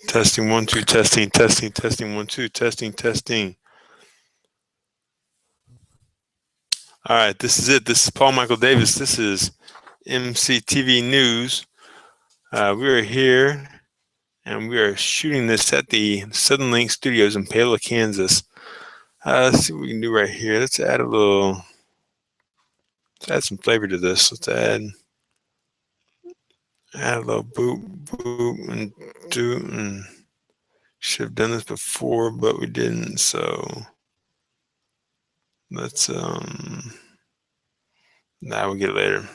Testing 1 2 testing testing testing 1 2 testing testing. All right, this is it. This is Paul Michael Davis. This is MCtv News. We are here and we are shooting this at the Southern Link Studios in Paola, Kansas. Let's see what we can do right here. Let's add some flavor to this. Let's add a little boop boop and do and should have done this before, but we didn't. So let's we'll get it later.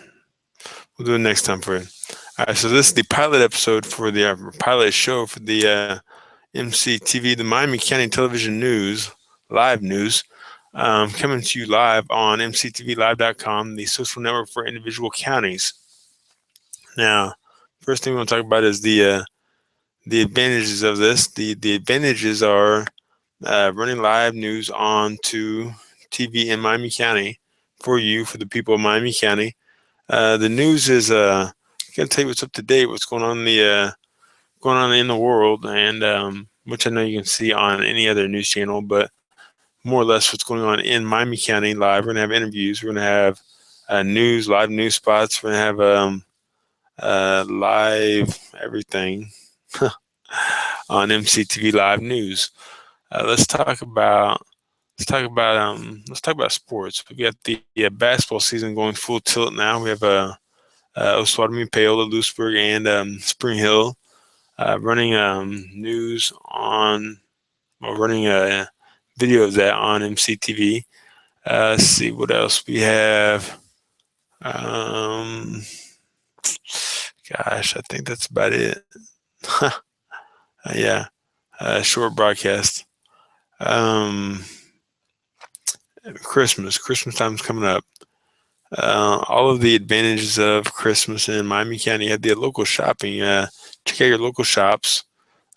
We'll do it next time for you. All right, so this is the pilot episode for the pilot show for the MCtv, the Miami County Television News, live news, coming to you live on MCTVLive.com, the social network for individual counties. Now, first thing we want to talk about is the advantages of this. The advantages are running live news on to TV in Miami County for you, for the people of Miami County. The news is going to tell you what's up to date, what's going on in the world, and which I know you can see on any other news channel, but more or less what's going on in Miami County live. We're going to have interviews. We're going to have live news spots. We're going to have live everything on MCtv Live News. Let's talk about sports. We got the basketball season going full tilt now. We have Osawatomie, Paola, Lewisburg, and Spring Hill running news on, or running a video of that on MCtv. Let's see what else we have. Gosh, I think that's about it. Yeah, short broadcast. Christmas time's coming up. All of the advantages of Christmas in Miami County. You have the local shopping. Check out your local shops.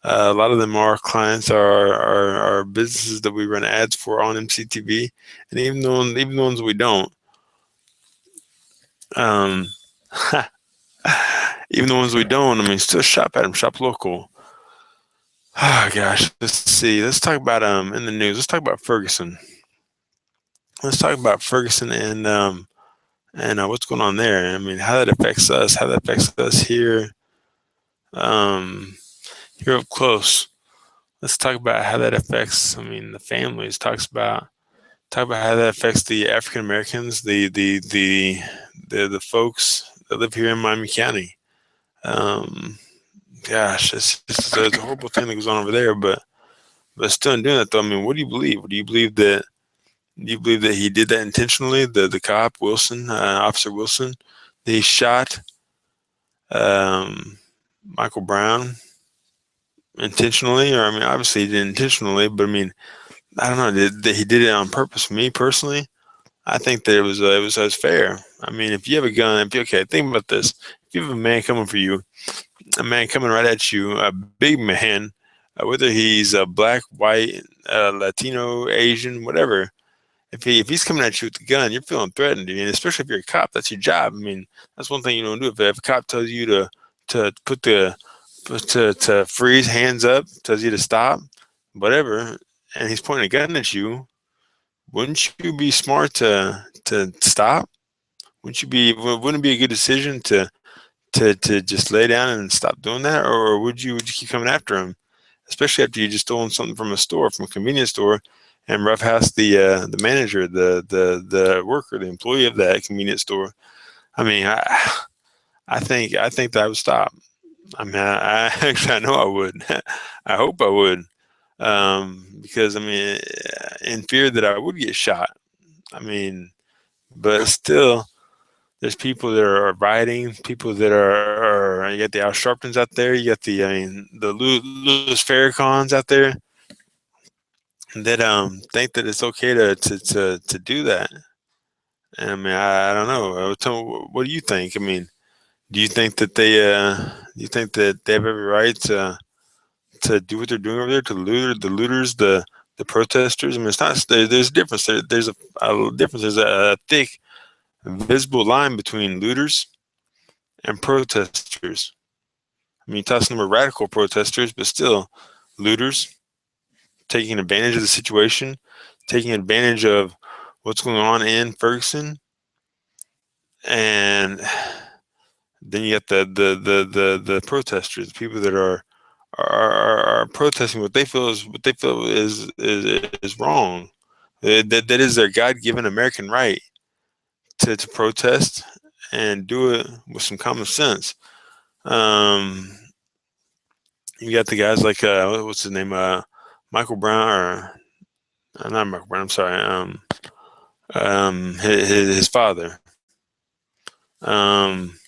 A lot of them are clients, are businesses that we run ads for on MCtv, and even the ones we don't. Even the ones we don't, I mean, still shop at them. Shop local. Oh gosh, let's see. Let's talk about in the news. Let's talk about Ferguson. Let's talk about Ferguson and what's going on there. I mean, how that affects us. How that affects us here. Here up close. Let's talk about how that affects. I mean, the families. Talk about how that affects the African Americans, the folks that live here in Miami County. Gosh, it's a horrible thing that goes on over there. But still in doing that, though, I mean, what do you believe? Do you believe that he did that intentionally? The cop Wilson, Officer Wilson, that he shot Michael Brown intentionally, or I mean, obviously he did intentionally, but I mean, I don't know. That he did it on purpose? For me personally, I think that it was fair. I mean, if you have a gun, okay, think about this. If you have a man coming for you, a man coming right at you, a big man, whether he's black, white, Latino, Asian, whatever. If he's coming at you with the gun, you're feeling threatened, and especially if you're a cop, that's your job. I mean, that's one thing you don't do. If a cop tells you to put to freeze, hands up, tells you to stop, whatever, and he's pointing a gun at you, wouldn't you be smart to stop? Wouldn't it be a good decision to just lay down and stop doing that, or would you keep coming after him, especially after you just stolen something from a convenience store, and roughhouse the manager, the worker, the employee of that convenience store? I mean, I think that I would stop. I mean, I actually, I know I would. I hope I would, because I mean, in fear that I would get shot. I mean, but still, there's people that are rioting, people that are you got the Al Sharptons out there, you got the Louis Farrakhan's out there that think that it's okay to do that. And I mean, I don't know. What do you think? I mean, do you think that they have every right to do what they're doing over there, to the looters, the protesters? I mean, it's not. There's a difference. There's a difference. There's a thick, visible line between looters and protesters. I mean, you toss them were radical protesters, but still looters taking advantage of the situation, taking advantage of what's going on in Ferguson, and then you got the protesters, the people that are protesting what they feel is wrong. That is their God given American right to protest and do it with some common sense. Um, you got the guys like what's his name, Michael Brown, or not Michael Brown. I'm sorry. His father. Um,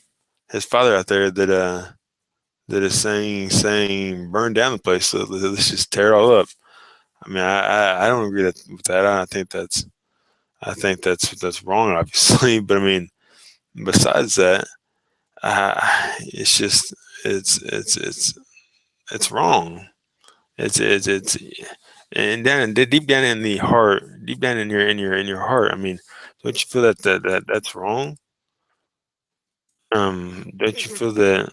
his father out there that is saying burn down the place. So let's just tear it all up. I mean, I don't agree with that. I think that's wrong, obviously. But I mean, besides that, it's just it's wrong. It's and down deep down in the heart, deep down in your heart. I mean, don't you feel that's wrong? Don't you feel that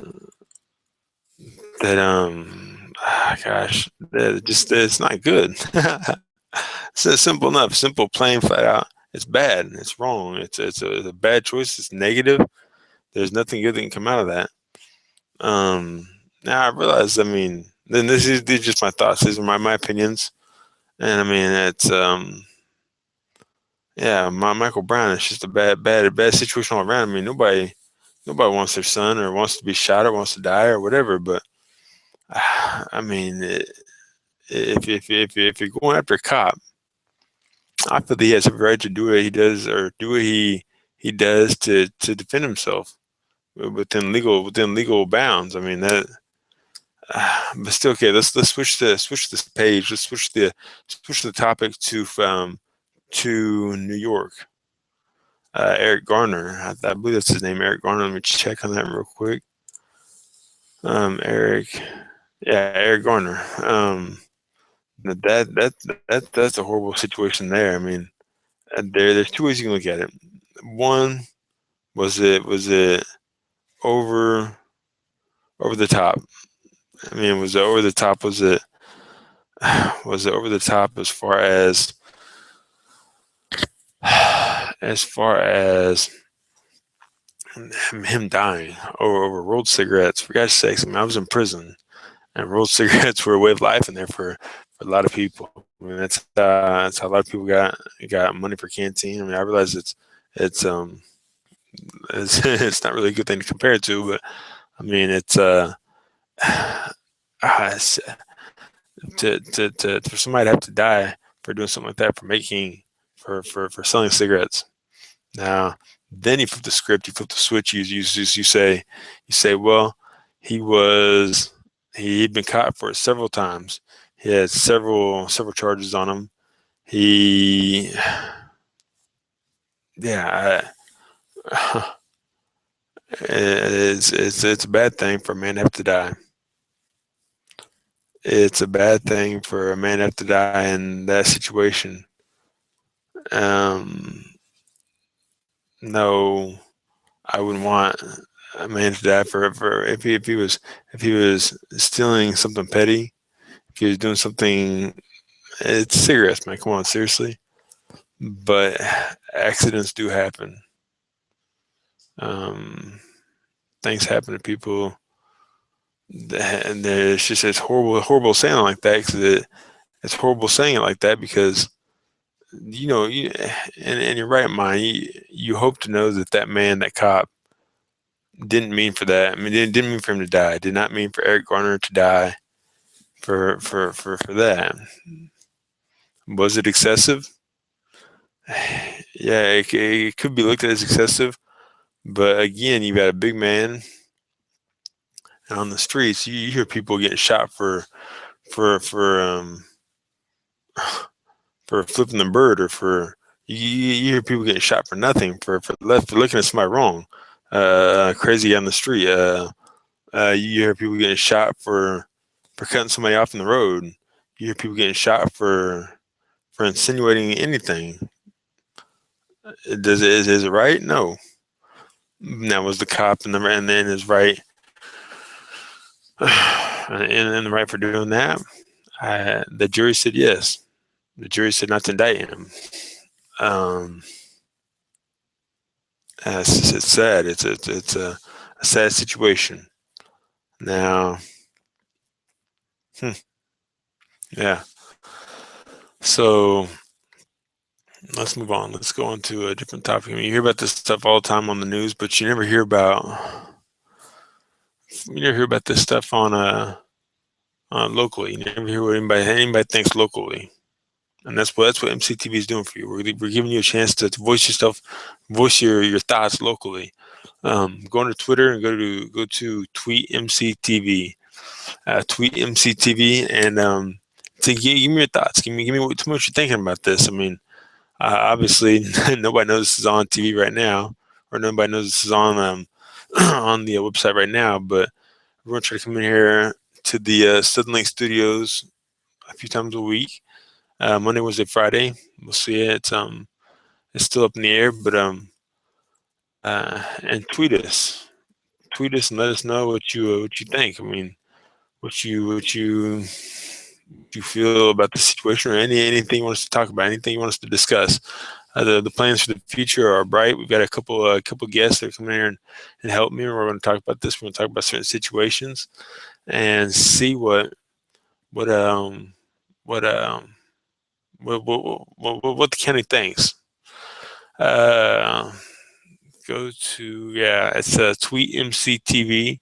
gosh, that just it's not good. It's simple enough, simple, plain, flat out. It's bad. It's wrong. It's a bad choice. It's negative. There's nothing good that can come out of that. Now I realize. I mean, then these are just my thoughts. These are my opinions, and I mean it's yeah, my Michael Brown. It's just a bad situation all around. I mean, nobody wants their son or wants to be shot or wants to die or whatever. But I mean, if you're going after a cop, I feel that he has a right to do what he does or do what he does to defend himself within legal bounds. I mean that. But still, okay. Let's switch this page. Let's switch the topic to New York. Eric Garner. I believe that's his name, Eric Garner. Let me check on that real quick. Eric. Yeah, Eric Garner. That's a horrible situation there. I mean, there's two ways you can look at it. One, was it over over the top? I mean, was it over the top? Was it over the top as far as him dying over rolled cigarettes? For God's sakes, I mean, I was in prison, and rolled cigarettes were a way of life in there for a lot of people. I mean, that's how a lot of people got money for canteen. I mean, I realize it's it's not really a good thing to compare it to, but I mean, it's to for somebody to have to die for doing something like that, for selling cigarettes. Now, then you flip the script, you flip the switch. You say, well, he was he'd been caught for it several times. He had several charges on him. He, yeah, it's a bad thing for a man to have to die. It's a bad thing for a man to have to die in that situation. Um, no, I wouldn't want a man to die for if he was stealing something petty, if he was doing something. It's cigarettes, man. Come on, seriously. But accidents do happen. Um, Things happen to people, and it's horrible saying it like that because it's horrible saying it like that because in your right mind, you hope to know that man, that cop, didn't mean for that. I mean, it didn't mean for him to die. It did not mean for Eric Garner to die for that. Was it excessive? Yeah, it could be looked at as excessive, but again, you got a big man on the streets. You hear people getting shot for for um for flipping the bird or for you hear people getting shot for nothing for looking at somebody wrong, crazy on the street. You hear people getting shot for cutting somebody off in the road. You hear people getting shot for insinuating anything. Is it right? No. Now was the cop and then is right and the right for doing that. The jury said yes. The jury said not to indict him. Um, it's sad. It's a sad situation. Now, hmm, yeah. So let's move on. Let's go on to a different topic. I mean, you hear about this stuff all the time on the news, but you never hear about this stuff on locally. You never hear what anybody thinks locally. And that's what MCtv is doing for you. We're giving you a chance to voice yourself, voice your thoughts locally. Go on to Twitter and go to tweet MCtv, tweet MCtv, and give me your thoughts. Tell me what you're thinking about this. I mean, obviously nobody knows this is on TV right now, or nobody knows this is on on the website right now. But we're gonna try to come in here to the Suddenlink Studios a few times a week. Monday, Wednesday, Friday. We'll see it. It's still up in the air, but and tweet us, and let us know what you think. I mean, what you feel about the situation, or anything you want us to talk about, anything you want us to discuss. The plans for the future are bright. We've got a couple guests that are coming here and help me. We're going to talk about this. We're going to talk about certain situations and see what um what um what the county thinks. Uh, Go to it's tweet MCtv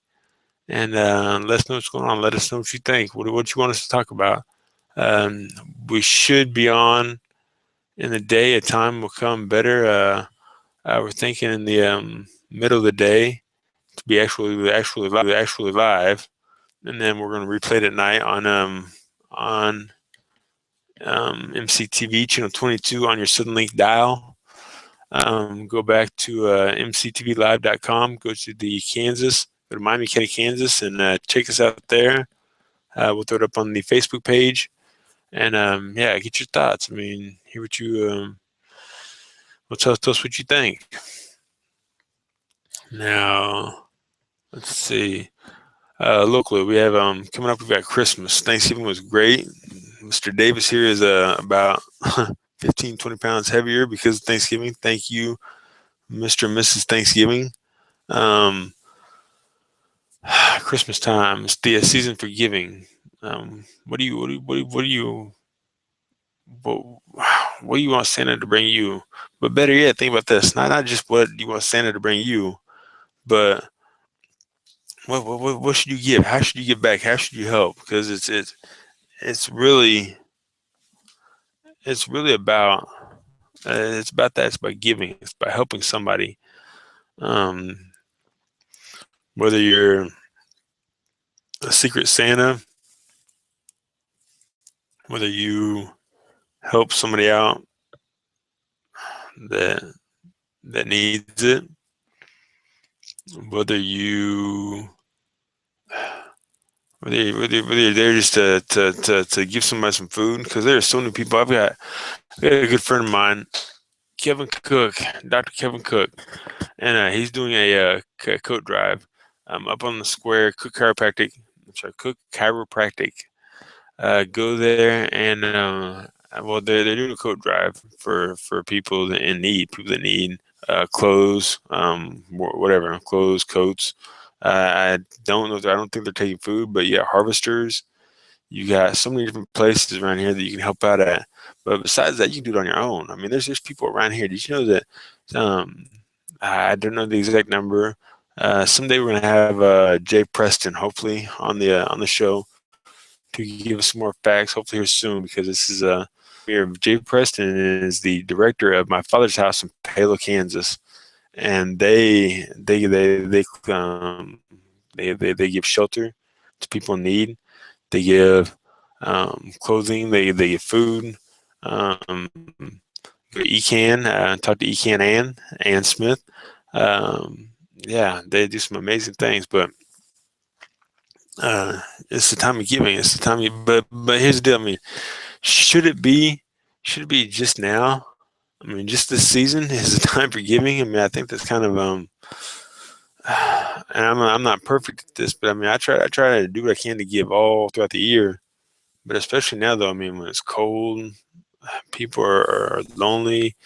and let us know what's going on. Let us know what you think. What you want us to talk about. Um, we should be on in the day. A time will come better. We're thinking in the middle of the day to be actually live, and then we're going to replay it at night on MCtv channel 22 on your Suddenlink dial. Go back to mctvlive.com. Go to go to Miami County, Kansas, and check us out there. We'll throw it up on the Facebook page, and get your thoughts. I mean, hear what you tell us what you think. Now, let's see. Locally, we have coming up. We've got Christmas. Thanksgiving was great. Mr. Davis here is about 15, 20 pounds heavier because of Thanksgiving. Thank you, Mr. and Mrs. Thanksgiving. Christmas time. It's the season for giving. What do you want Santa to bring you? But better yet, think about this. Not just what you want Santa to bring you, but what should you give? How should you give back? How should you help? Because it's really about it's about that. It's about giving. It's about helping somebody. Um, whether you're a secret Santa, whether you help somebody out that needs it, whether you're there just to give somebody some food, because there are so many people. I've got a good friend of mine, Kevin Cook, Dr. Kevin Cook, and he's doing a coat drive up on the square. Cook Chiropractic. Go there and they're doing a coat drive for people in need, clothes, whatever, clothes, coats. I don't think they're taking food, but yeah, harvesters. You got so many different places around here that you can help out at. But besides that, you can do it on your own. I mean, there's people around here. Did you know that? I don't know the exact number. Someday we're gonna have Jay Preston, hopefully, on the show to give us some more facts. Hopefully here soon, because this is Jay Preston is the director of My Father's House in Palo, Kansas, and they give shelter to people in need. They give clothing. They give food. Talk to Ann Smith. They do some amazing things, but it's the time of giving. It's the time but here's the deal. I mean, should it be just now? I mean, just this season is the time for giving. I mean, I think that's kind of and I'm not perfect at this, but I mean, I try to do what I can to give all throughout the year. But especially now, though, I mean, when it's cold, people are lonely,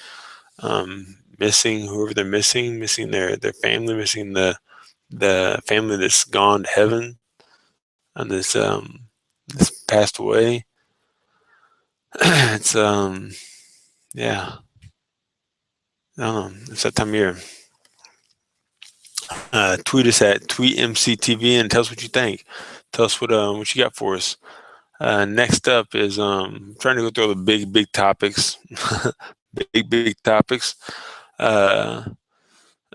missing whoever they're missing their family, missing the family that's gone to heaven and this passed away. It's yeah, I don't know. It's that time of year. Tweet us at tweet MCtv and tell us what you think. Tell us what you got for us. Next up is trying to go through all the big topics, big topics uh,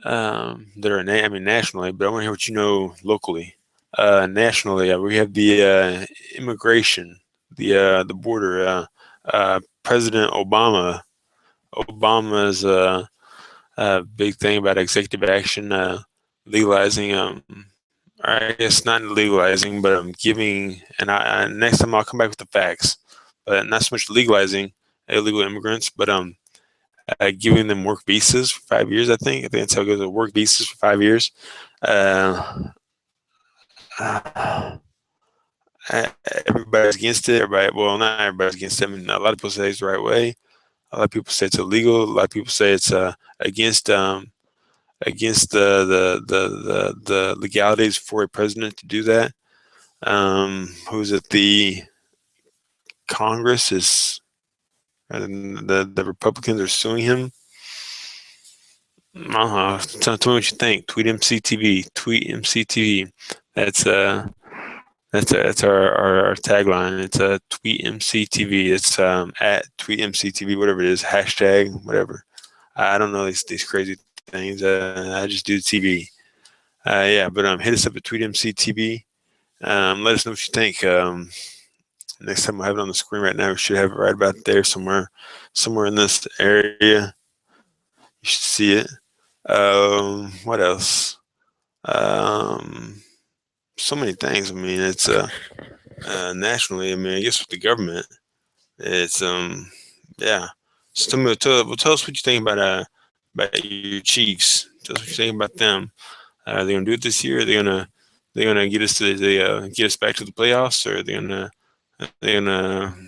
that are I mean nationally, but I want to hear what you know locally. Nationally, we have the immigration, the border. President Obama's big thing about executive action, legalizing or I guess not legalizing, but giving. And next time I'll come back with the facts, but not so much legalizing illegal immigrants, but giving them work visas for 5 years. I think that's how it goes. Work visas for 5 years. Uh, uh, Everybody's against it. Everybody, well, not everybody's against it. I mean, a lot of people say it's the right way. A lot of people say it's illegal. A lot of people say it's against against the legalities for a president to do that. Who's at the Congress is the Republicans are suing him. Tell me what you think. Tweet MCTV. Tweet MCTV. That's that's our tagline. It's tweet MCTV. It's at tweet MCTV. Whatever it is. Hashtag whatever. I don't know these crazy things. I just do TV. Yeah, but hit us up at tweet MCTV. Let us know what you think. Next time I have it on the screen right now, we should have it right about there somewhere in this area. You should see it. What else? Um, so many things. I mean, it's nationally. I mean, I guess with the government, it's yeah. So tell us what you think about your Chiefs. Tell us what you think about them. Are they gonna do it this year? Are they gonna get us to get us back to the playoffs, or are they gonna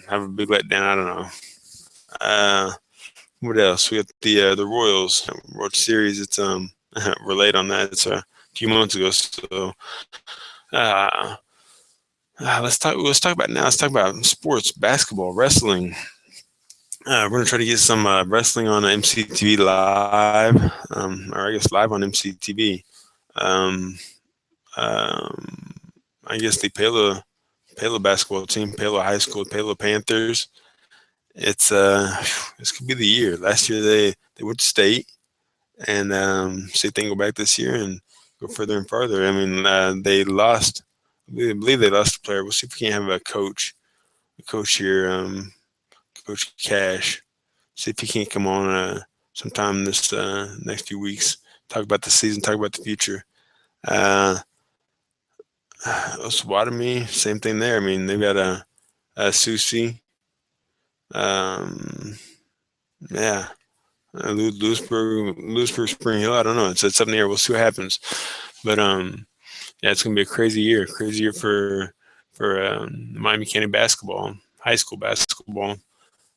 have a big letdown? I don't know. Uh, what else? We got the Royals World Series. It's relate on that. It's a few months ago. So uh, let's talk about now. Let's talk about sports, basketball, wrestling. We're gonna try to get some wrestling on MCTV live, or I guess live on MCTV. Um, um, I guess the Palo basketball team, Palo High School, Palo Panthers. It's this could be the year. Last year they went to state, and see if they can go back this year and go further and farther. I mean, they lost. I believe they lost a player. We'll see if we can't have a coach here, Coach Cash. See if he can't come on sometime this next few weeks. Talk about the season. Talk about the future. Uh, Swatamy, same thing there. I mean, they've got a Susie. Um, yeah, Lewisburg, Spring Hill. I don't know. It's up in the air. We'll see what happens. But yeah, it's gonna be a crazy year. Crazy year for Miami County basketball, high school basketball.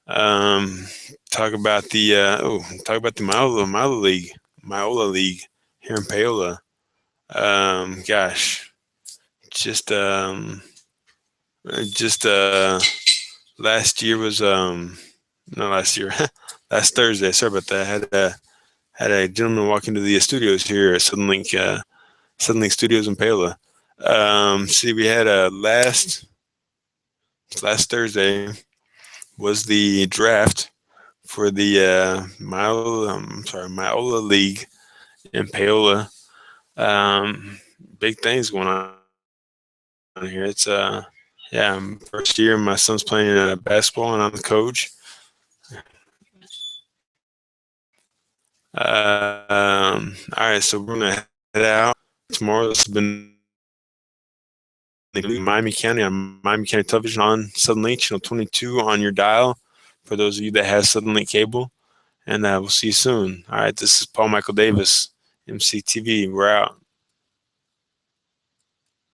Um, talk about the Miola League here in Paola. Gosh, just just last year was not last year, last Thursday. Sorry about that. I had a gentleman walk into the studios here at Suddenlink Studios in Paola. See, we had last Thursday was the draft for the Miola League in Paola. Big things going on here. It's yeah, first year my son's playing basketball and I'm the coach. All right, so we're gonna head out tomorrow. This has been Miami County on Miami County Television on Suddenlink Channel 22 on your dial. For those of you that have Suddenlink cable, and we'll see you soon. All right, this is Paul Michael Davis, MCTV. We're out.